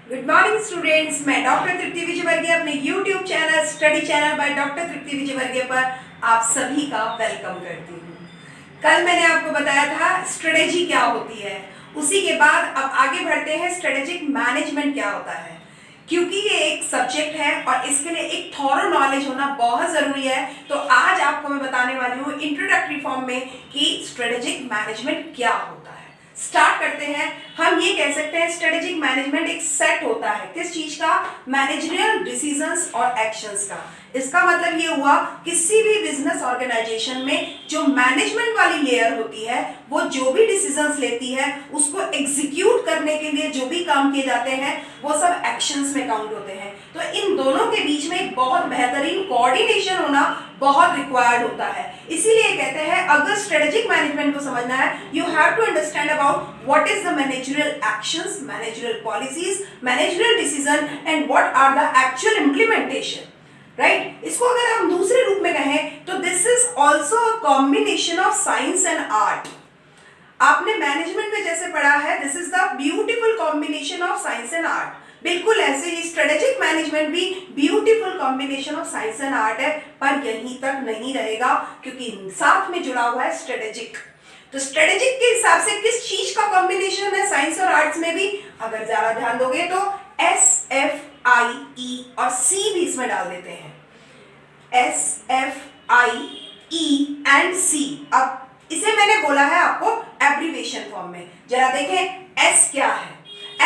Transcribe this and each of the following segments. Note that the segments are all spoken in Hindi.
गुड मॉर्निंग स्टूडेंट्स, मैं डॉक्टर तृप्ति विजयवर्गीय अपने YouTube channel study channel by doctor Tripti Vijayvargiya पर आप सभी का वेलकम करती हूँ। कल मैंने आपको बताया था स्ट्रेटेजी क्या होती है, उसी के बाद अब आगे बढ़ते हैं स्ट्रेटेजिक मैनेजमेंट क्या होता है, क्योंकि ये एक सब्जेक्ट है और इसके लिए एक थॉरो नॉलेज होना बहुत ज़रूरी है। तो आज आपको मैं बताने वाली हूँ इंट्रोडक्टरी फॉर्म में कि स्ट्रेटेजिक मैनेजमेंट क्या होता है। स्टार्ट करते हैं। हम ये कह सकते हैं स्ट्रेटेजिक मैनेजमेंट एक सेट होता है किस चीज का, मैनेजरियल डिसीजंस और एक्शंस का। इसका मतलब ये हुआ किसी भी बिजनेस ऑर्गेनाइजेशन में जो मैनेजमेंट वाली लेयर होती है वो जो भी डिसीजंस लेती है उसको एग्जीक्यूट करने के लिए जो भी काम किए जाते हैं वो सब एक्शंस में काउंट होते हैं। तो इन दोनों के बीच में एक बहुत बेहतरीन कोऑर्डिनेशन होना बहुत रिक्वायर्ड होता है। इसीलिए कहते हैं अगर स्ट्रेटेजिक मैनेजमेंट को समझना है you have to understand about what is the managerial actions, managerial policies, managerial decision and what are the actual implementation. Right, इसको अगर हम दूसरे रूप में कहें तो this is also a combination of science and art. आपने मैनेजमेंट में जैसे पढ़ा है this is the beautiful combination of science and art, बिल्कुल ऐसे ही स्ट्रेटेजिक मैनेजमेंट भी beautiful combination of science and art है, पर यहीं तक नहीं रहेगा क्योंकि साथ में जुड़ा हुआ है स्ट्रेटेजिक। तो स्ट्रेटेजिक के हिसाब से किस चीज का कॉम्बिनेशन है साइंस और आर्ट्स में भी, अगर ज्यादा ध्यान दोगे तो SFIE और C भी इसमें डाल देते हैं। SFIE and C। अब इसे मैंने बोला है आपको एब्रीविएशन फॉर्म में, जरा देखें S क्या है।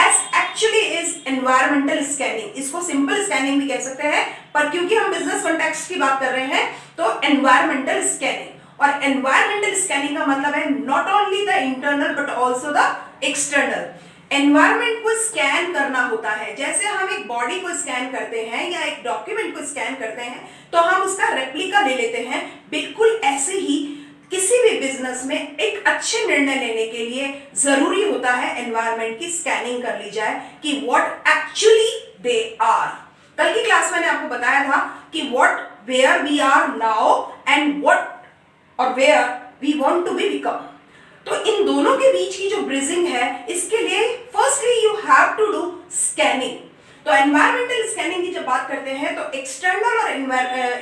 S actually is environmental scanning, इसको सिंपल स्कैनिंग भी कह सकते हैं, पर क्योंकि हम बिजनेस कॉन्टेक्स्ट की बात कर रहे हैं तो एनवायरमेंटल स्कैनिंग। और एनवायरमेंटल स्कैनिंग का मतलब है not only the internal but also the external. Environment को स्कैन करना होता है, जैसे हम एक बॉडी को स्कैन करते हैं या एक डॉक्यूमेंट को स्कैन करते हैं तो हम उसका रेप्लिका ले लेते हैं, बिल्कुल ऐसे ही किसी भी बिजनेस में एक अच्छे निर्णय लेने के लिए जरूरी होता है एनवायरनमेंट की स्कैनिंग कर ली जाए कि व्हाट एक्चुअली दे आर। कल की क्लास में मैंने आपको बताया था कि what where we are now and what और where we want to be become. तो इन दोनों के बीच की जो ब्रिजिंग है इसके लिए firstly you have to do scanning. तो एनवायरमेंटल स्कैनिंग की जब बात करते हैं तो एक्सटर्नल और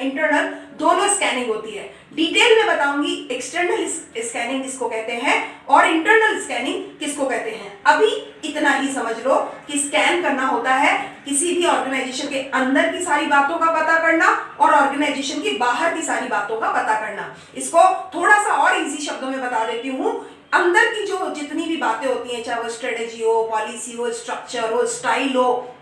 इंटरनल दोनों स्कैनिंग होती है। डिटेल में बताऊंगी एक्सटर्नल स्कैनिंग किसको कहते हैं और इंटरनल स्कैनिंग किसको कहते हैं। अभी इतना ही समझ लो कि स्कैन करना होता है किसी भी ऑर्गेनाइजेशन के अंदर की सारी बातों का पता करना और ऑर्गेनाइजेशन की बाहर की सारी बातों का पता करना। इसको थोड़ा सा और इजी शब्दों में बता देती हूँ। अंदर की जो जितनी भी बातें होती हैं, चाहे वो स्ट्रेटेजी हो, पॉलिसी हो, स्ट्रक्चर हो, स्टाइल हो,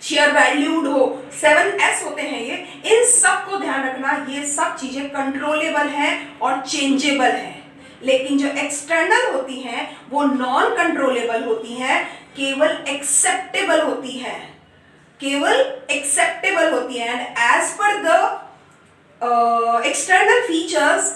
शेयर वैल्यूड हो, 7S होते हैं ये, इन सब को ध्यान रखना, ये सब चीजें कंट्रोलेबल हैं और चेंजेबल हैं। लेकिन जो एक्सटर्नल होती हैं वो नॉन कंट्रोलेबल होती हैं, केवल एक्सेप्टेबल होती हैं, केवल एक्सेप्टेबल होती हैं। And as per the external features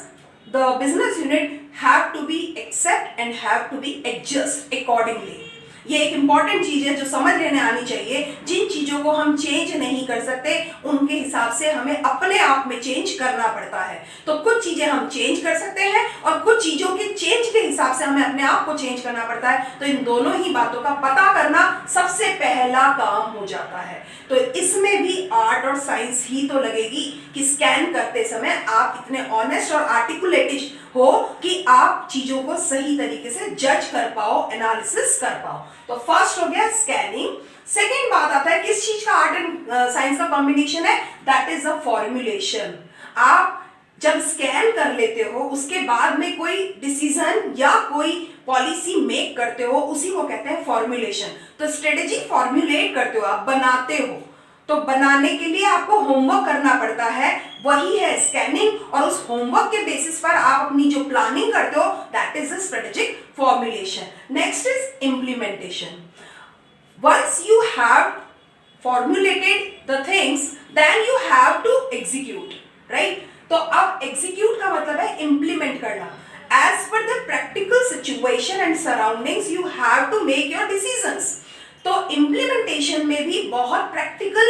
the business unit have to be accept and have to be adjust accordingly. ये एक इंपॉर्टेंट चीज है जो समझ लेने आनी चाहिए। जिन चीजों को हम चेंज नहीं कर सकते उनके हिसाब से हमें अपने आप में चेंज करना पड़ता है। तो कुछ चीजें हम चेंज कर सकते हैं और कुछ चीजों के चेंज के हिसाब से हमें अपने आप को चेंज करना पड़ता है। तो इन दोनों ही बातों का पता करना सबसे पहला काम हो जाता है। तो इसमें भी आर्ट और साइंस ही तो लगेगी कि स्कैन करते समय आप इतने ऑनेस्ट और आर्टिकुलेटिव हो कि आप चीजों को सही तरीके से जज कर पाओ, एनालिसिस कर पाओ। तो फर्स्ट हो गया स्कैनिंग। सेकेंड बात आता है किस चीज का आर्ट एंड साइंस का कॉम्बिनेशन है, दैट इज अ फॉर्मुलेशन। आप जब स्कैन कर लेते हो उसके बाद में कोई डिसीजन या कोई पॉलिसी मेक करते हो उसी को कहते हैं फॉर्मुलेशन। तो स्ट्रेटेजी फॉर्मुलेट करते हो, आप बनाते हो, तो बनाने के लिए आपको होमवर्क करना पड़ता है, वही है स्कैनिंग। और उस होमवर्क के बेसिस पर आप अपनी जो प्लानिंग करते हो that is the strategic formulation. Next is implementation. Once you have formulated the things then you have to execute, right. तो अब एग्जीक्यूट का मतलब है इंप्लीमेंट करना। As per the practical situation and surroundings you have to make your decisions. तो इम्प्लीमेंटेशन में भी बहुत प्रैक्टिकल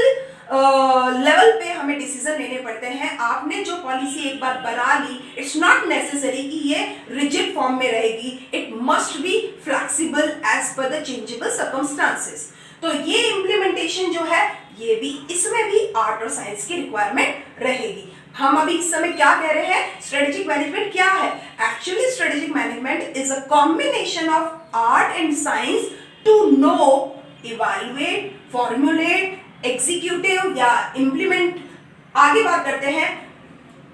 लेवल पे हमें डिसीजन लेने पड़ते हैं। आपने जो पॉलिसी एक बार बना ली, इट्स नॉट नेसेसरी कि ये रिजिड फॉर्म में रहेगी, it must be flexible as per the changeable circumstances. तो ये इम्प्लीमेंटेशन जो है ये भी, इसमें भी आर्ट और साइंस की रिक्वायरमेंट रहेगी। हम अभी इस समय क्या कह रहे हैं, स्ट्रेटेजिक मैनेजमेंट क्या है? Actually strategic management is a combination of art and science to know, evaluate, formulate, executive या इम्प्लीमेंट। आगे बात करते हैं,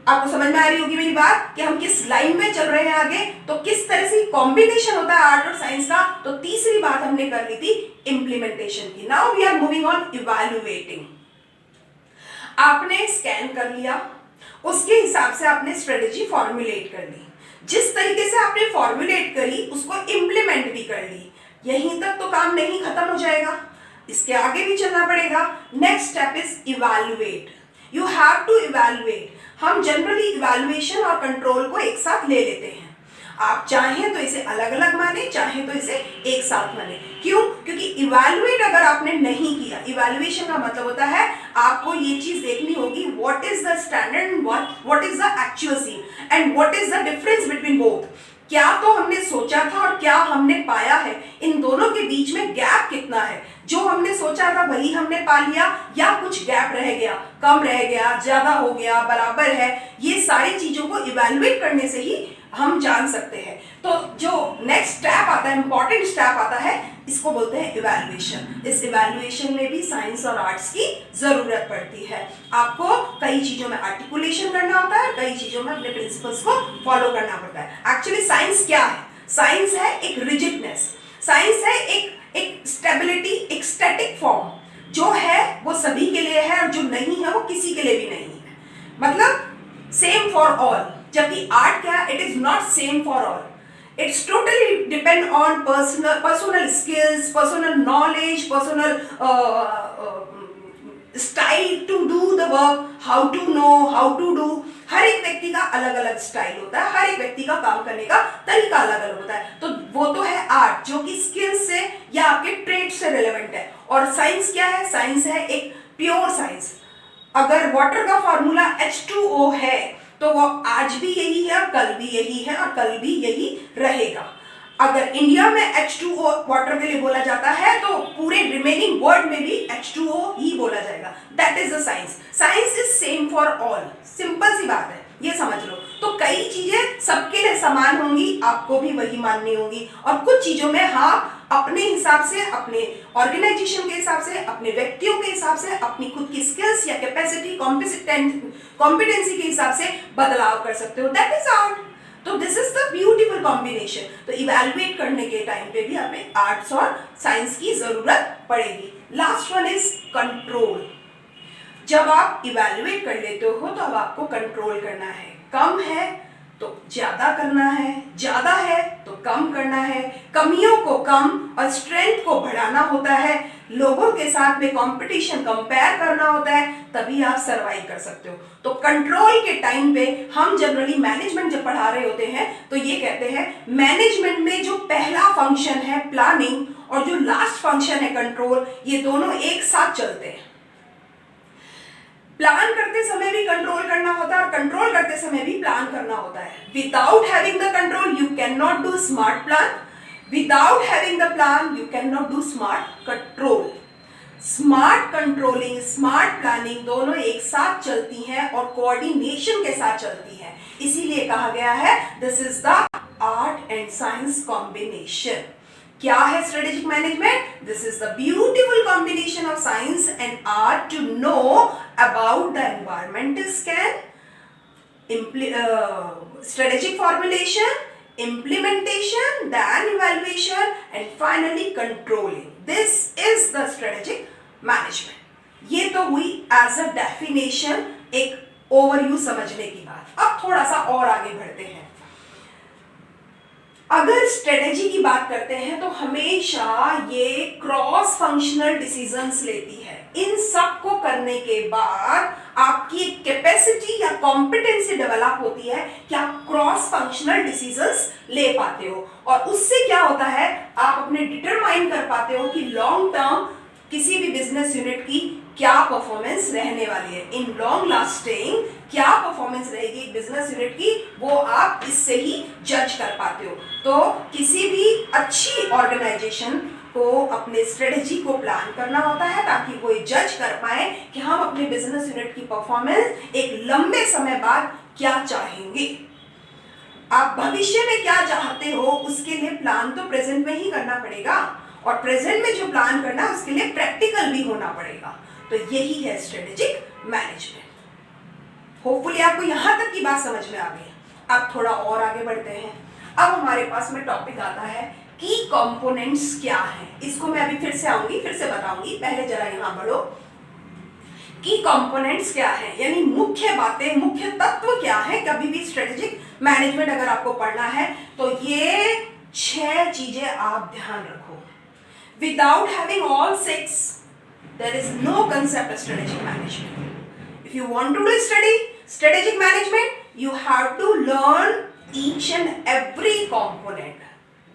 आपको समझ में आ रही होगी मेरी बात कि हम किस लाइन में चल रहे हैं आगे, तो किस तरह से कॉम्बिनेशन होता है आर्ट और साइंस का। तो तीसरी बात हमने कर ली थी इम्प्लीमेंटेशन की। Now we are moving on evaluating. आपने स्कैन कर लिया, उसके हिसाब से आपने स्ट्रेटेजी फॉर्मुलेट कर ली, जिस तरीके से आपने फॉर्मुलेट करी उसको इम्प्लीमेंट भी कर ली। यहीं तक तो काम नहीं खत्म हो जाएगा, इसके आगे भी चलना पड़ेगा। Next step is evaluate. You have to evaluate. हम जनरली इवैल्यूएशन और कंट्रोल को एक साथ ले लेते हैं। आप चाहें तो इसे अलग अलग माने, चाहें तो इसे एक साथ माने। क्यों? क्योंकि इवैल्यूएट अगर आपने नहीं किया, इवैल्यूएशन का मतलब होता है आपको ये चीज देखनी होगी what is the standard, what is the actual scene and what is the difference between both. क्या तो हमने सोचा था और क्या हमने पाया है, इन दोनों के बीच में गैप कितना है। जो हमने सोचा था वही हमने पा लिया या कुछ गैप रह गया, कम रह गया, ज्यादा हो गया, बराबर है। ये सारी चीजों को इवैल्यूएट करने से ही हम जान सकते हैं। तो जो नेक्स्ट स्टेप आता है, इंपॉर्टेंट स्टेप आता है, इसको बोलते हैं इवैल्यूएशन। इस इवैल्यूएशन में भी साइंस और आर्ट्स की जरूरत पड़ती है। आपको कई चीजों में आर्टिकुलेशन करना होता है, कई चीजों में अपने प्रिंसिपल्स को फॉलो करना पड़ता है। एक्चुअली साइंस क्या है? साइंस है एक रिजिडनेस, साइंस है एक स्टेबिलिटी, एक स्टैटिक फॉर्म। जो है वो सभी के लिए है और जो नहीं है वो किसी के लिए भी नहीं है, मतलब सेम फॉर ऑल। जबकि आर्ट क्या है? It is not same for all, it's totally depend on personal skills, personal knowledge, personal style to do the work, how to know, how to do. हर एक व्यक्ति का अलग अलग स्टाइल होता है, हर एक व्यक्ति का काम करने का तरीका अलग अलग होता है। तो वो तो है आर्ट जो कि स्किल्स से या आपके ट्रेड से रिलेवेंट है। और साइंस क्या है? साइंस है एक प्योर साइंस। अगर वाटर का फॉर्मूला H2O है तो वो आज भी यही है, कल भी यही है और कल भी यही रहेगा। अगर इंडिया में H2O वाटर के लिए बोला जाता है तो पूरे रिमेनिंग वर्ल्ड में भी H2O ही बोला जाएगा। That is the science. Science is same for all. Simple सी बात है, ये समझ लो। तो कई चीजें सबके लिए समान होंगी, आपको भी वही माननी होंगी। और कुछ चीजों में हाँ अपने हिसाब से, अपने ऑर्गेनाइजेशन के हिसाब से, अपने व्यक्तियों के हिसाब से, अपनी खुद की स्किल्स या कैपेसिटी, कॉम्पिटेंसी के हिसाब से बदलाव कर सकते हो। That is art. तो this is the beautiful combination. तो इवैल्यूएट करने के टाइम पे भी हमें आर्ट्स और साइंस की जरूरत पड़ेगी। Last one is control. जब आप इवैल्यूएट कर लेते हो तो अब आपको कंट्रोल करना है। कम है तो ज्यादा करना है, ज्यादा है तो कम करना है, कमियों को कम और स्ट्रेंथ को बढ़ाना होता है, लोगों के साथ में कंपटीशन कंपेयर करना होता है, तभी आप सरवाइव कर सकते हो। तो कंट्रोल के टाइम पे हम जनरली मैनेजमेंट जब पढ़ा रहे होते हैं तो ये कहते हैं मैनेजमेंट में जो पहला फंक्शन है प्लानिंग और जो लास्ट फंक्शन है कंट्रोल, ये दोनों एक साथ चलते हैं। प्लान करते समय भी कंट्रोल करना होता है और कंट्रोल करते समय भी प्लान करना होता है। Without having the control you can not do smart plan, without having the plan you can not do smart control. Smart controlling, smart planning दोनों एक साथ चलती हैं और कोऑर्डिनेशन के साथ चलती हैं। इसीलिए कहा गया है this is the art and science combination. क्या है strategic management? This is the beautiful combination of science and art to know about the environmental scan, strategic formulation, implementation, then evaluation, and finally controlling. This is the strategic management. ये तो हुई एज अ डेफिनेशन, एक ओवरव्यू समझने की बात। अब थोड़ा सा और आगे बढ़ते हैं। अगर स्ट्रेटेजी की बात करते हैं तो हमेशा ये क्रॉस फंक्शनल डिसीजंस लेती है। इन सब को करने के बाद आपकी कैपेसिटी या कॉम्पिटेंसी डेवलप होती है कि आप क्रॉस फंक्शनल डिसीजंस ले पाते हो और उससे क्या होता है, आप अपने डिटरमाइन कर पाते हो कि लॉन्ग टर्म किसी भी बिजनेस यूनिट की क्या परफॉर्मेंस रहने वाली है, इन लॉन्ग लास्टिंग क्या परफॉर्मेंस रहेगी बिजनेस यूनिट की, वो आप इससे ही जज कर पाते हो। तो किसी भी अच्छी ऑर्गेनाइजेशन को अपने स्ट्रेटेजी को प्लान करना होता है ताकि वो जज कर पाए कि हम अपने बिजनेस यूनिट की परफॉर्मेंस एक लंबे समय बाद क्या चाहेंगे। आप भविष्य में क्या चाहते हो उसके लिए प्लान तो प्रेजेंट में ही करना पड़ेगा, और प्रेजेंट में जो प्लान करना है उसके लिए प्रैक्टिकल भी होना पड़ेगा। तो यही है स्ट्रेटेजिक मैनेजमेंट। होपफुली आपको यहां तक की बात समझ में आ गई। अब थोड़ा और आगे बढ़ते हैं। अब हमारे पास में टॉपिक आता है की कंपोनेंट्स क्या हैं। इसको मैं अभी फिर से आऊंगी, फिर से बताऊंगी, पहले जरा यहां बढ़ो। की कंपोनेंट्स क्या है, यानी मुख्य बातें, मुख्य तत्व क्या है। कभी भी स्ट्रेटेजिक मैनेजमेंट अगर आपको पढ़ना है तो ये 6 चीजें आप ध्यान रखो। Without having all 6 there is no concept of strategic management. If you want to do study strategic management you have to learn each and every component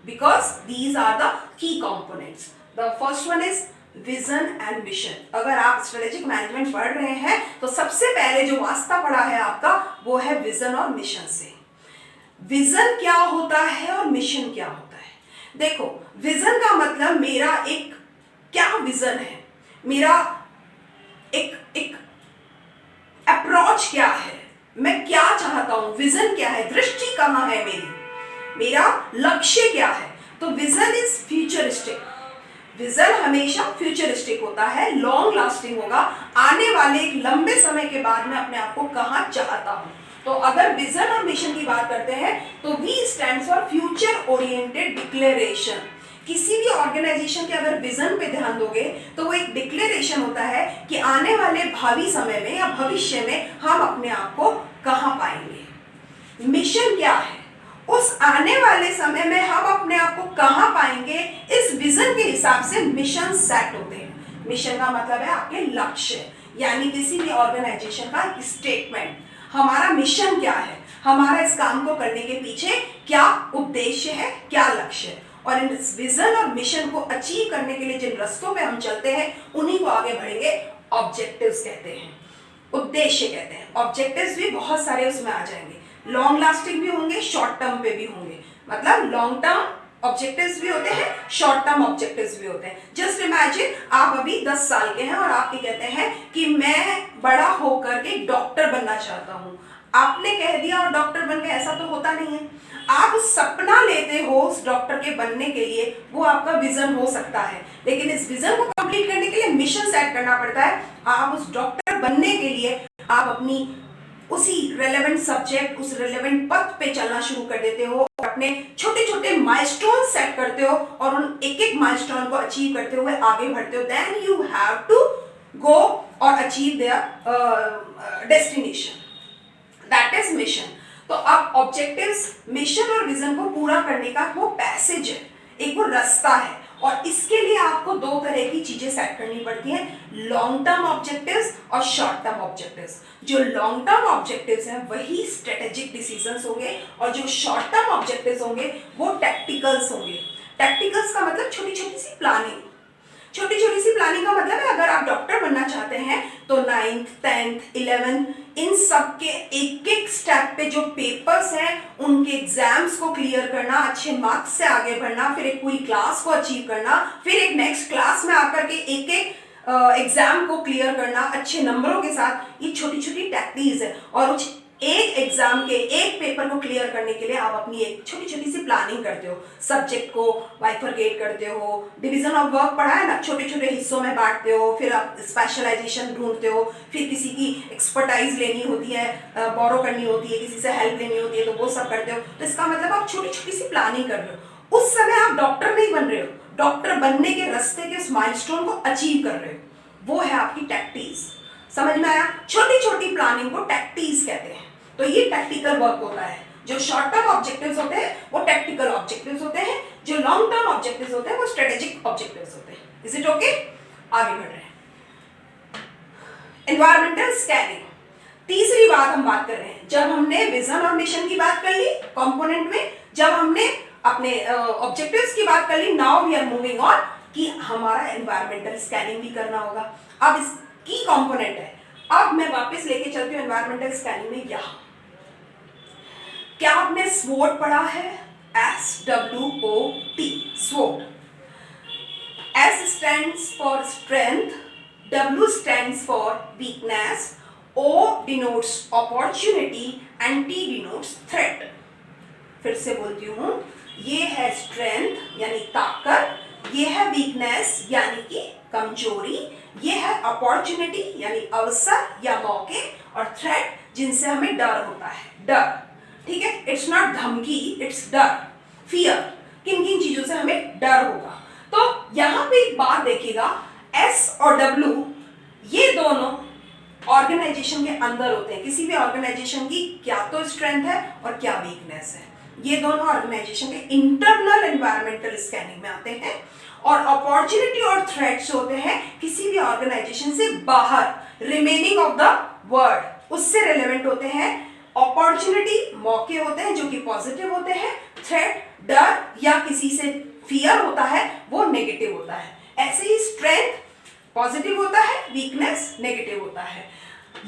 because these are the key components. The first one is vision and mission. अगर आप स्ट्रेटेजिक मैनेजमेंट पढ़ रहे हैं तो सबसे पहले जो वास्ता पड़ा है आपका वो है विजन और मिशन से। विजन क्या होता है और मिशन क्या होता है। देखो, विजन का मतलब मेरा एक क्या विजन है, मेरा एक अप्रोच क्या है, मैं क्या चाहता हूं, विजन क्या है, दृष्टि कहां है मेरी, मेरा लक्ष्य क्या है। तो विजन इज फ्यूचरिस्टिक। विजन हमेशा फ्यूचरिस्टिक होता है, लॉन्ग लास्टिंग होगा, आने वाले एक लंबे समय के बाद मैं अपने आप को कहां चाहता हूं। तो अगर विजन और मिशन की बात करते हैं तो V stands for future oriented declaration. किसी भी ऑर्गेनाइजेशन के अगर विजन पे ध्यान दोगे तो वो एक डिक्लेरेशन होता है कि आने वाले भावी समय में या भविष्य में हम अपने आप को कहां पाएंगे। मिशन क्या है, उस आने वाले समय में हम अपने आप को कहां पाएंगे, इस विजन के हिसाब से मिशन सेट होते हैं। मिशन का मतलब है आपके लक्ष्य, यानी किसी भी ऑर्गेनाइजेशन का स्टेटमेंट। हमारा मिशन क्या है, हमारा इस काम को करने के पीछे क्या उद्देश्य है, क्या लक्ष्य है। और इन विजन और मिशन को अचीव करने के लिए जिन रास्तों पे हम चलते हैं उन्हीं को आगे बढ़ेंगे ऑब्जेक्टिव्स कहते हैं, उद्देश्य कहते हैं। ऑब्जेक्टिव्स भी बहुत सारे उसमें आ जाएंगे, लॉन्ग लास्टिंग भी होंगे, शॉर्ट टर्म पे भी होंगे। मतलब लॉन्ग टर्म ऑब्जेक्टिव्स भी होते हैं, शॉर्ट टर्म ऑब्जेक्टिव्स भी होते हैं। जस्ट इमेजिन आप अभी 10 साल के हैं और आप कहते हैं कि मैं बड़ा होकर के डॉक्टर बनना चाहता हूं। आपने कह दिया और डॉक्टर बन गए, ऐसा तो होता नहीं है। आप सपना लेते हो उस डॉक्टर के बनने के लिए, वो आपका विजन हो सकता है, लेकिन इस विजन को कंप्लीट करने के लिए मिशन सेट करना पड़ता है। आप उस डॉक्टर बनने के लिए आप अपनी उसी रेलेवेंट सब्जेक्ट, उस रेलेवेंट पथ पे चलना शुरू कर देते हो और अपने छोटे छोटे माइलस्टोन सेट करते हो और उन एक एक माइलस्टोन को अचीव करते हुए आगे बढ़ते हो। Then you have to go और achieve their destination, that is mission. तो अब ऑब्जेक्टिव्स, मिशन और विजन को पूरा करने का वो पैसेज है, एक वो रास्ता है। और इसके लिए आपको 2 तरह की चीजें सेट करनी पड़ती हैं, लॉन्ग टर्म ऑब्जेक्टिव्स और शॉर्ट टर्म ऑब्जेक्टिव्स। जो लॉन्ग टर्म ऑब्जेक्टिव्स हैं वही स्ट्रेटेजिक डिसीजंस होंगे और जो शॉर्ट टर्म ऑब्जेक्टिव्स होंगे वो टैक्टिकल्स होंगे। टैक्टिकल्स का मतलब छोटी छोटी सी प्लानिंग। छोटी छोटी सी प्लानिंग का मतलब है अगर आप डॉक्टर बनना चाहते हैं तो 9th, 10th, 11th इन सब के एक एक स्टेप पे जो पेपर्स हैं उनके एग्जाम्स को क्लियर करना, अच्छे मार्क्स से आगे बढ़ना, फिर एक पूरी क्लास को अचीव करना, फिर एक नेक्स्ट क्लास में आकर के एक एक एग्जाम को क्लियर करना अच्छे नंबरों के साथ। ये छोटी छोटी टैक्टिक्स है और उस एक एग्जाम के एक पेपर को क्लियर करने के लिए आप अपनी एक छोटी छोटी सी प्लानिंग करते हो। सब्जेक्ट को बाइफरकेट करते हो, डिवीजन ऑफ वर्क पढ़ा है ना, छोटे छोटे हिस्सों में बांटते हो, फिर आप स्पेशलाइजेशन ढूंढते हो, फिर किसी की एक्सपर्टाइज लेनी होती है, बोरो करनी होती है, किसी से हेल्प लेनी होती है, तो वो सब करते हो। तो इसका मतलब आप छोटी छोटी सी प्लानिंग कर रहे हो। उस समय आप डॉक्टर नहीं बन रहे हो, डॉक्टर बनने के रास्ते के उस माइलस्टोन को अचीव कर रहे हो, वो है आपकी टैक्टिक्स। समझ में आया? छोटी छोटी प्लानिंग को टैक्टिक्स कहते हैं। तो ये टैक्टिकल वर्क होता है। जो शॉर्ट टर्म ऑब्जेक्टिव्स होते हैं वो टैक्टिकल ऑब्जेक्टिव्स होते हैं, जो लॉन्ग टर्म ऑब्जेक्टिव्स होते हैं वो स्ट्रेटेजिक ऑब्जेक्टिव्स होते हैं। Is it okay? आगे बढ़ रहे हैं। एनवायरमेंटल स्कैनिंग, तीसरी बात हम बात कर रहे हैं। जब हमने विजन और मिशन की बात कर ली कंपोनेंट में, जब हमने अपने ऑब्जेक्टिव्स की बात कर ली, now we are moving on कि हमारा एनवायरमेंटल स्कैनिंग भी करना होगा। अब इसकी कंपोनेंट है। अब मैं वापस लेके चलती हूँ एनवायरमेंटल स्कैनिंग में। यहां क्या आपने SWOT पढ़ा है? SWOT, SWOT। S stands for strength, W stands for weakness, O denotes opportunity and T denotes threat. फिर से बोलती हूँ, ये है स्ट्रेंथ यानी ताकत, ये है वीकनेस यानी कि कमजोरी, ये है अपॉर्चुनिटी यानी अवसर या मौके, और थ्रेट जिनसे हमें डर होता है, डर। ठीक है, इट्स नॉट धमकी, इट्स डर, फियर। किन किन चीजों से हमें डर होगा। तो यहाँ पे एक बात देखिएगा, एस और डब्ल्यू ये दोनों ऑर्गेनाइजेशन के अंदर होते हैं। किसी भी ऑर्गेनाइजेशन की क्या तो स्ट्रेंथ है और क्या वीकनेस है, ये दोनों ऑर्गेनाइजेशन के इंटरनल एनवायरमेंटल स्कैनिंग में आते हैं। और अपॉर्चुनिटी और थ्रेट्स होते हैं किसी भी ऑर्गेनाइजेशन से बाहर, रिमेनिंग ऑफ द वर्ल्ड, उससे रिलेवेंट होते हैं। अपॉर्चुनिटी मौके होते हैं जो कि पॉजिटिव होते हैं, थ्रेट डर या किसी से फियर होता है वो नेगेटिव होता है। ऐसे ही स्ट्रेंथ पॉजिटिव होता है, वीकनेस नेगेटिव होता है।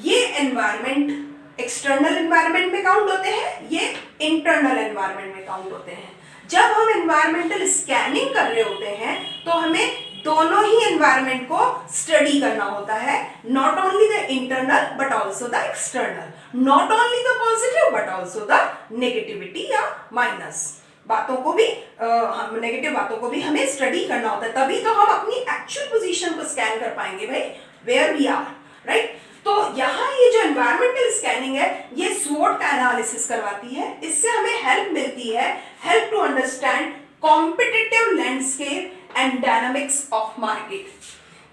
ये एनवायरमेंट एक्सटर्नल एनवायरमेंट में काउंट होते हैं, ये इंटरनल एनवायरमेंट में काउंट होते हैं। जब हम एनवायरमेंटल स्कैनिंग कर रहे होते हैं तो हमें दोनों ही एनवायरमेंट को स्टडी करना होता है, not only the internal but also the external, not only the positive but also the negativity या माइनस बातों को भी, नेगेटिव बातों को भी हमें स्टडी करना होता है, तभी तो हम अपनी एक्चुअल पोजीशन को स्कैन कर पाएंगे भाई, वेयर वी आर, राइट। तो यहाँ ये जो एनवायरमेंटल स्कैनिंग है ये स्वॉट का एनालिसिस करवाती है। इससे हमें हेल्प मिलती है, help to understand competitive landscape and dynamics of market.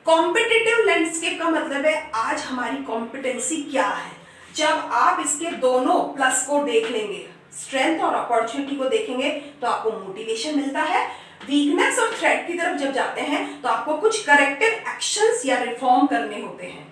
Competitive landscape का मतलब है आज हमारी कॉम्पिटेंसी क्या है। जब आप इसके दोनों प्लस को देख लेंगे, स्ट्रेंथ और अपॉर्चुनिटी को देखेंगे, तो आपको मोटिवेशन मिलता है। वीकनेस और थ्रेट की तरफ जब जाते हैं तो आपको कुछ करेक्टिव एक्शंस या रिफॉर्म करने होते हैं।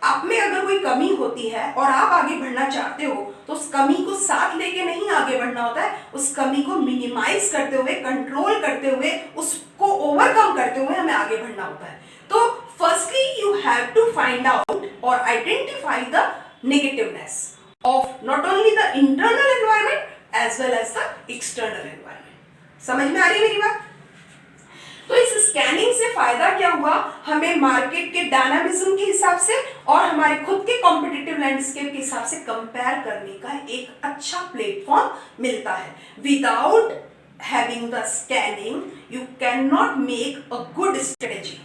आप में अगर कोई कमी होती है और आप आगे बढ़ना चाहते हो तो उस कमी को साथ लेके नहीं आगे बढ़ना होता है, उस कमी को मिनिमाइज करते हुए, कंट्रोल करते हुए, उसको ओवरकम करते हुए हमें आगे बढ़ना होता है। तो firstly you have to find out और identify the negativeness of not only the internal environment as well as the external environment. समझ में आ रही है मेरी बात? तो इस स्कैनिंग से फायदा क्या हुआ, हमें मार्केट के डायनामिज्म के हिसाब से और हमारे खुद के कॉम्पिटिटिव लैंडस्केप के हिसाब से कंपेयर करने का एक अच्छा प्लेटफॉर्म मिलता है। Without having the scanning you can not make a good strategy.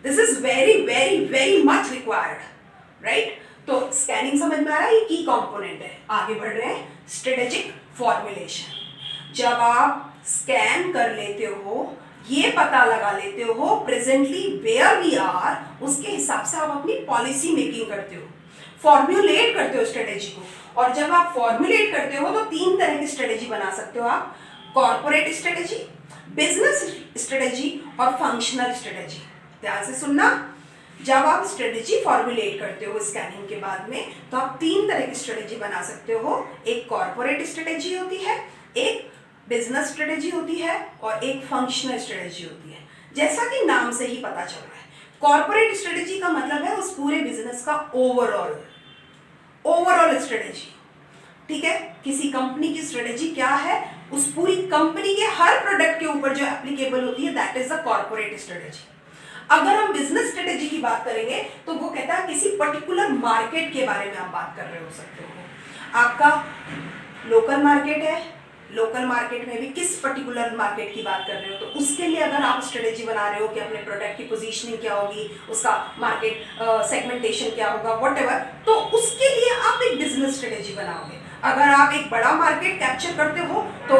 This is very very very much required, right. तो स्कैनिंग समझ में आ रहा है, ये की कंपोनेंट है। आगे बढ़ रहे हैं, स्ट्रेटेजिक फॉर्मुलेशन। जब आप स्कैन कर लेते हो, ये पता लगा लेते हो प्रेजेंटली वेयर वी आर, उसके हिसाब से आप अपनी पॉलिसी मेकिंग करते हो, फॉर्म्युलेट करते हो स्ट्रेटेजी को। और जब आप फॉर्म्युलेट करते हो तो तीन तरह की स्ट्रेटेजी बना सकते हो आप, कॉर्पोरेट स्ट्रेटेजी, बिजनेस स्ट्रेटेजी और फंक्शनल स्ट्रेटेजी। ध्यान से सुनना, जब आप स्ट्रेटेजी फॉर्मुलेट करते हो स्कैनिंग के बाद में तो आप तीन तरह की स्ट्रेटेजी बना सकते हो। एक कॉर्पोरेट स्ट्रेटेजी होती है, एक बिजनेस स्ट्रेटेजी होती है और एक फंक्शनल स्ट्रेटेजी होती है। जैसा कि नाम से ही पता चल रहा है, कॉर्पोरेट स्ट्रेटेजी का मतलब है उस पूरे बिजनेस का ओवरऑल स्ट्रेटेजी। ठीक है, किसी कंपनी की स्ट्रेटेजी क्या है, उस पूरी कंपनी के हर प्रोडक्ट के ऊपर जो एप्लीकेबल होती है, that is the corporate strategy. अगर हम बिजनेस स्ट्रेटेजी की बात करेंगे तो वो कहता है किसी पर्टिकुलर मार्केट के बारे में आप बात कर रहे हो सकते हो। आपका लोकल मार्केट है, लोकल मार्केट में भी किस पर्टिकुलर मार्केट की बात कर रहे हो, तो उसके लिए अगर आप स्ट्रेटेजी बना रहे हो कि अपने प्रोडक्ट की पोजीशनिंग क्या होगी, उसका मार्केट सेगमेंटेशन क्या होगा, व्हाटएवर, तो उसके लिए आप एक बिजनेस स्ट्रेटेजी बनाओगे। अगर आप एक बड़ा मार्केट कैप्चर करते हो तो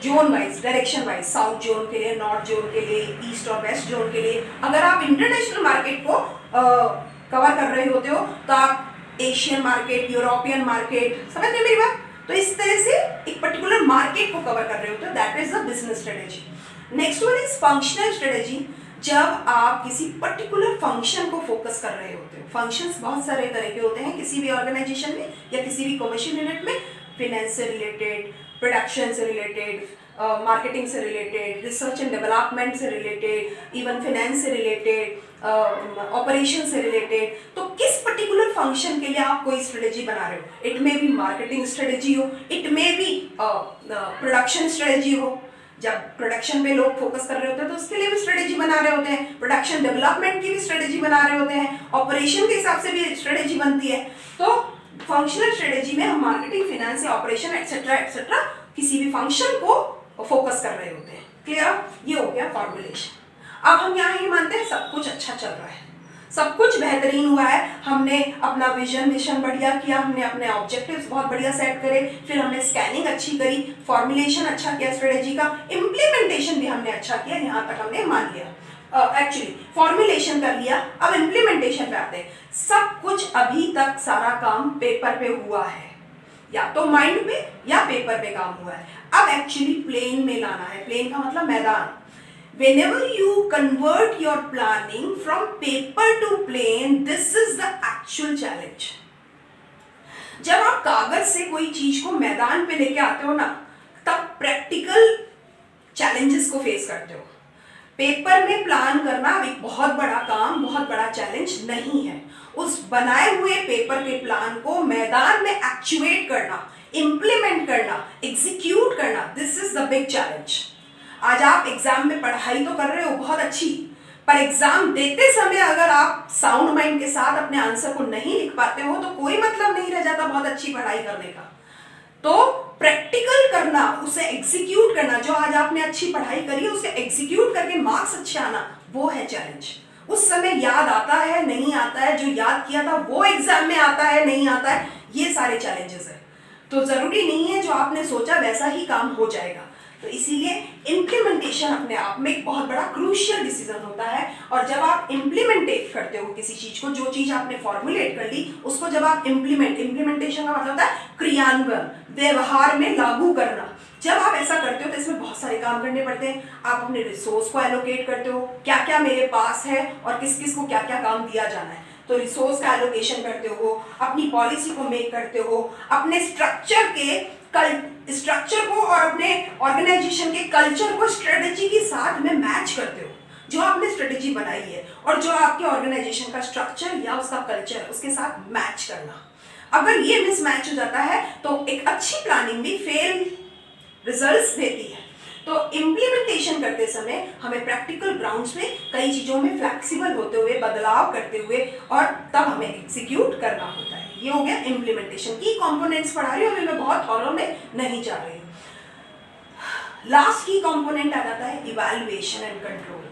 zone wise, direction wise, south zone के लिए, नॉर्थ जोन के लिए, ईस्ट और वेस्ट जोन के लिए, अगर आप इंटरनेशनल मार्केट को कवर कर रहे होते हो तो आप एशियन मार्केट, यूरोपियन मार्केट, समझ रहे मेरी बात? तो इस तरह से एक पर्टिकुलर मार्केट को कवर कर रहे होते हो, that is the business strategy. Next one is functional strategy. जब आप किसी पर्टिकुलर फंक्शन को फोकस कर रहे होते हो, फंक्शंस बहुत सारे तरह के होते हैं किसी भी ऑर्गेनाइजेशन में या किसी भी कमर्शियल यूनिट में, फिनेंस से रिलेटेड, प्रोडक्शन से रिलेटेड, मार्केटिंग से रिलेटेड, रिसर्च एंड डेवलपमेंट से रिलेटेड, इवन फिनेंस से रिलेटेड, ऑपरेशन से रिलेटेड। तो किस पर्टिकुलर फंक्शन के लिए आप कोई स्ट्रेटेजी बना रहे हो, it may be marketing strategy हो, it may be production strategy हो। जब प्रोडक्शन पे लोग फोकस कर रहे होते हैं तो उसके लिए भी स्ट्रेटेजी बना रहे होते हैं, प्रोडक्शन डेवलपमेंट की भी स्ट्रेटेजी बना रहे होते हैं, ऑपरेशन के हिसाब से भी स्ट्रेटेजी बनती है। तो फंक्शनल स्ट्रेटेजी में हम मार्केटिंग, फाइनेंस या ऑपरेशन एक्सेट्रा एक्सेट्रा किसी भी फंक्शन को फोकस कर रहे होते हैं। क्लियर? ये हो गया फॉर्मुलेशन। अब हम यहाँ ये मानते हैं सब कुछ अच्छा चल रहा है, सब कुछ बेहतरीन हुआ है, हमने अपना विजन मिशन बढ़िया किया, हमने अपने ऑब्जेक्टिव्स बहुत बढ़िया सेट करे, फिर हमने स्कैनिंग अच्छी करी, फॉर्मुलेशन अच्छा किया स्ट्रेटेजी का, इम्प्लीमेंटेशन भी हमने अच्छा किया, यहाँ तक हमने मान लिया। एक्चुअली फॉर्मुलेशन कर लिया, अब इम्प्लीमेंटेशन पे आते हैं। सब कुछ अभी तक सारा काम पेपर पे हुआ है, या तो माइंड पे या पेपर पे काम हुआ है। अब एक्चुअली प्लेन में लाना है। प्लेन का मतलब मैदान। Whenever you convert your planning from paper to plane, this is the actual challenge. जब आप कागज से कोई चीज को मैदान पे लेके आते हो ना, तब प्रैक्टिकल चैलेंजेस को फेस करते हो। पेपर में प्लान करना एक बहुत बड़ा काम, बहुत बड़ा चैलेंज नहीं है। उस बनाए हुए पेपर के प्लान को मैदान में एक्चुएट करना, इम्प्लीमेंट करना, एग्जीक्यूट करना, this is the big challenge. आज आप एग्जाम में पढ़ाई तो कर रहे हो बहुत अच्छी, पर एग्जाम देते समय अगर आप साउंड माइंड के साथ अपने आंसर को नहीं लिख पाते हो तो कोई मतलब नहीं रह जाता बहुत अच्छी पढ़ाई करने का। तो प्रैक्टिकल करना, उसे एग्जीक्यूट करना, जो आज आपने अच्छी पढ़ाई करी है उसे एग्जीक्यूट करके मार्क्स अच्छे आना, वो है चैलेंज। उस समय याद आता है नहीं आता है, जो याद किया था वो एग्जाम में आता है नहीं आता है, ये सारे चैलेंजेस है। तो जरूरी नहीं है जो आपने सोचा वैसा ही काम हो जाएगा। तो इसीलिए इम्प्लीमेंटेशन अपने आप में एक बहुत बड़ा क्रूशियल डिसीजन होता है। और जब आप इम्प्लीमेंटेट करते हो किसी चीज को, जो चीज आपने फॉर्मुलेट कर ली उसको जब आप इम्प्लीमेंटेशन का मतलब होता है क्रियान्वयन, व्यवहार में लागू करना। जब आप ऐसा करते हो तो इसमें बहुत सारे काम करने पड़ते हैं। आप अपने रिसोर्स को एलोकेट करते हो, क्या क्या मेरे पास है और किस किस को क्या क्या काम दिया जाना है, तो रिसोर्स का एलोकेशन करते हो, अपनी पॉलिसी को मेक करते हो, अपने स्ट्रक्चर को और अपने ऑर्गेनाइजेशन के कल्चर को स्ट्रेटेजी के साथ में मैच करते हो। जो आपने स्ट्रेटेजी बनाई है और जो आपके ऑर्गेनाइजेशन का स्ट्रक्चर या उसका कल्चर है उसके साथ मैच करना। अगर ये मिसमैच हो जाता है तो एक अच्छी प्लानिंग भी फेल रिजल्ट्स देती है। तो इम्प्लीमेंटेशन करते समय हमें प्रैक्टिकल ग्राउंड्स पे कई चीज़ों में फ्लेक्सिबल होते हुए, बदलाव करते हुए और तब हमें एग्जीक्यूट करना होता है। ये हो गया इम्प्लीमेंटेशन की कंपोनेंट्स पढ़ा रही हूँ, अभी मैं बहुत थॉरो में नहीं जा रही हूँ। लास्ट की कंपोनेंट आ जाता है इवैल्यूएशन एंड कंट्रोल।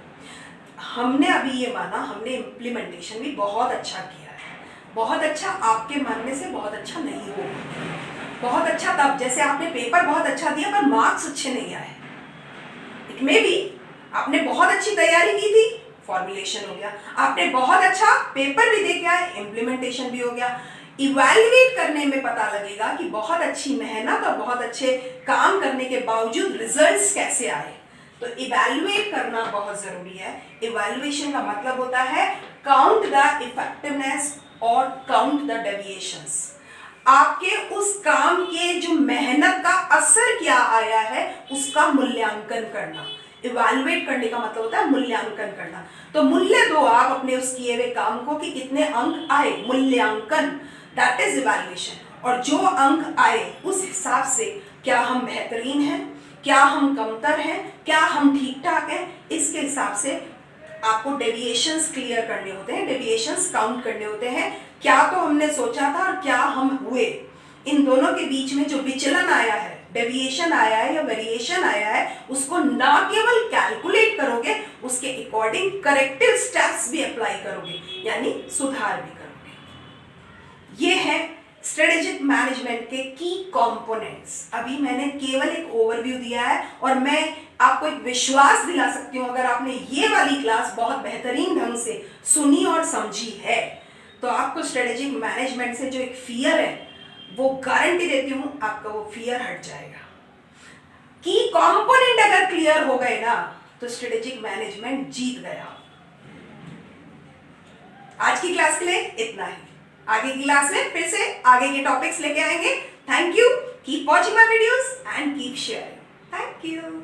हमने अभी ये माना, हमने इम्प्लीमेंटेशन भी बहुत अच्छा किया है। बहुत अच्छा आपके मानने से बहुत अच्छा नहीं होगा। बहुत अच्छा तब जैसे आपने पेपर बहुत अच्छा दिया पर मार्क्स अच्छे नहीं आए। इट मे बी आपने बहुत अच्छी तैयारी की थी, फॉर्मुलेशन हो गया, आपने बहुत अच्छा पेपर भी दे के आए, इम्प्लीमेंटेशन भी हो गया। इवैल्यूएट करने में पता लगेगा कि बहुत अच्छी मेहनत और बहुत अच्छे काम करने के बावजूद रिजल्ट्स कैसे आए। तो इवैल्यूएट करना बहुत जरूरी है। इवैल्यूएशन का मतलब होता है काउंट द इफेक्टिवनेस और काउंट द डेविएशंस। आपके उस काम के जो मेहनत का असर क्या आया है उसका मूल्यांकन करना। इवैल्यूएट करने का मतलब होता है मूल्यांकन करना। तो मूल्य दो आप अपने उस किए हुए काम को कि कितने अंक आए, मूल्यांकन, दैट इज इवैल्यूएशन। और जो अंक आए उस हिसाब से क्या हम बेहतरीन हैं, क्या हम कमतर हैं, क्या हम ठीक ठाक हैं, इसके हिसाब से आपको डेविएशंस क्लियर करने होते हैं, डेविएशंस काउंट करने होते हैं। क्या तो हमने सोचा था और क्या हम हुए, इन दोनों के बीच में जो विचलन आया है, डेविएशन आया है या वेरिएशन आया है, उसको ना केवल कैलकुलेट करोगे, उसके अकॉर्डिंग करेक्टिव स्टेप्स भी अप्लाई करोगे, यानी सुधार भी करोगे। ये है स्ट्रेटेजिक मैनेजमेंट के की कंपोनेंट्स। अभी मैंने केवल एक ओवरव्यू दिया है और मैं आपको एक विश्वास दिला सकती हूँ, अगर आपने ये वाली क्लास बहुत बेहतरीन ढंग से सुनी और समझी है तो आपको स्ट्रेटेजिक मैनेजमेंट से जो एक फियर है वो गारंटी देती हूँ आपका वो फियर हट जाएगा। की कंपोनेंट अगर क्लियर हो गए ना तो स्ट्रेटेजिक मैनेजमेंट जीत गया। आज की क्लास के लिए इतना ही। आगे की क्लास में फिर से आगे के टॉपिक्स लेके आएंगे। Thank you, keep watching my videos and keep sharing. Thank you.